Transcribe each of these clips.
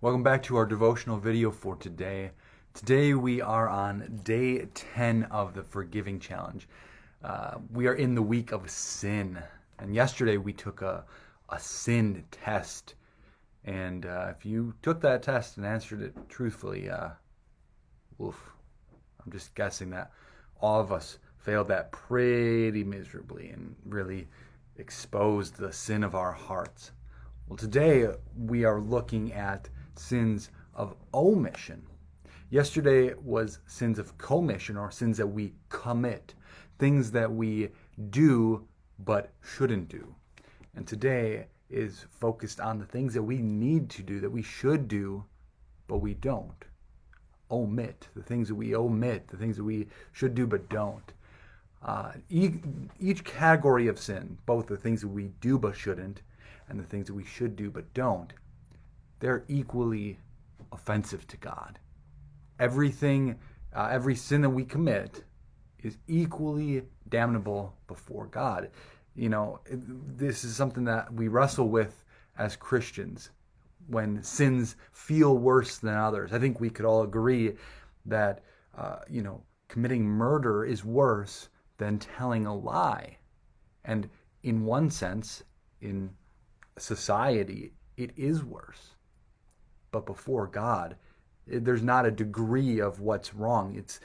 Welcome back to our devotional video for today. Today we are on day 10 of the Forgiving Challenge. We are in the week of sin. And yesterday we took a sin test. And if you took that test and answered it truthfully, I'm just guessing that all of us failed that pretty miserably and really exposed the sin of our hearts. Well, today we are looking at sins of omission. Yesterday was sins of commission, or sins that we commit, things that we do but shouldn't do. And today is focused on the things that we need to do, that we should do, but we don't. Omit, the things that we omit, the things that we should do but don't. Each category of sin, both the things that we do but shouldn't and the things that we should do but don't, they're equally offensive to God. Every sin that we commit is equally damnable before God. This is something that we wrestle with as Christians when sins feel worse than others. I think we could all agree that, committing murder is worse than telling a lie. And in one sense, in society, it is worse. But before God, there's not a degree of what's wrong. It's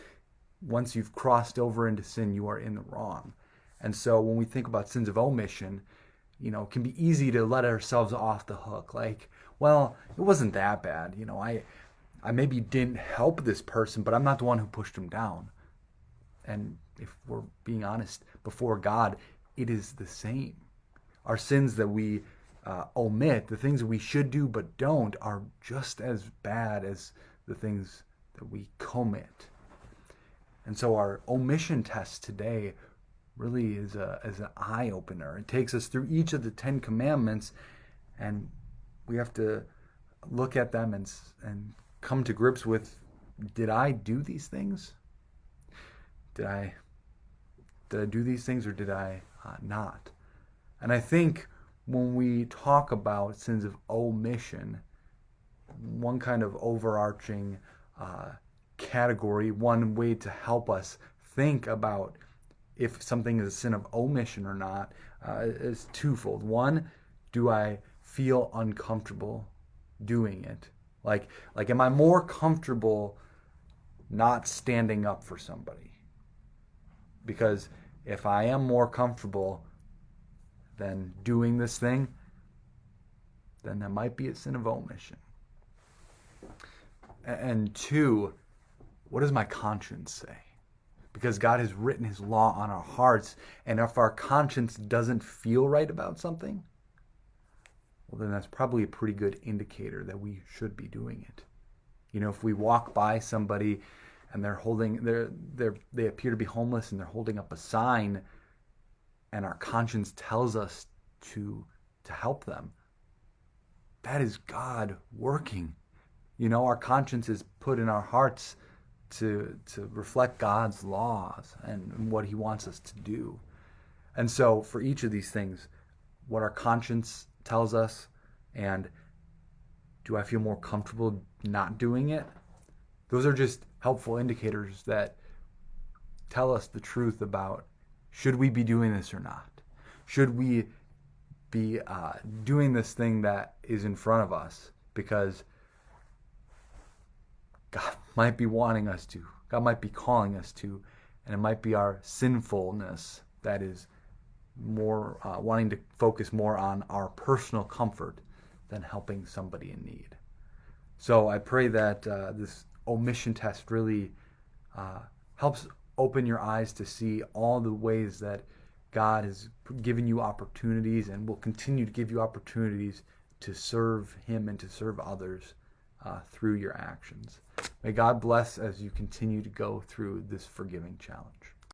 once you've crossed over into sin, you are in the wrong. And so when we think about sins of omission, it can be easy to let ourselves off the hook. Like, well, it wasn't that bad. I maybe didn't help this person, but I'm not the one who pushed him down. And if we're being honest, before God, it is the same. Our sins that we omit, the things that we should do but don't, are just as bad as the things that we commit. And so our omission test today really is an eye-opener. It takes us through each of the 10 commandments, and we have to look at them and come to grips with, did I do these things? Did I do these things, or did I not? And I think when we talk about sins of omission, one kind of overarching category, one way to help us think about if something is a sin of omission or not, is twofold. One, do I feel uncomfortable doing it? Like, am I more comfortable not standing up for somebody? Because if I am more comfortable than doing this thing, then that might be a sin of omission. And two, what does my conscience say? Because God has written His law on our hearts, and if our conscience doesn't feel right about something, well, then that's probably a pretty good indicator that we should be doing it. If we walk by somebody and they appear to be homeless and they're holding up a sign, and our conscience tells us to help them, that is God working. Our conscience is put in our hearts to reflect God's laws and what He wants us to do. And so for each of these things, what our conscience tells us, and do I feel more comfortable not doing it? Those are just helpful indicators that tell us the truth about, should we be doing this or not? Should we be doing this thing that is in front of us? Because God might be wanting us to. God might be calling us to. And it might be our sinfulness that is more wanting to focus more on our personal comfort than helping somebody in need. So I pray that this omission test really helps open your eyes to see all the ways that God has given you opportunities and will continue to give you opportunities to serve Him and to serve others through your actions. May God bless as you continue to go through this forgiving challenge.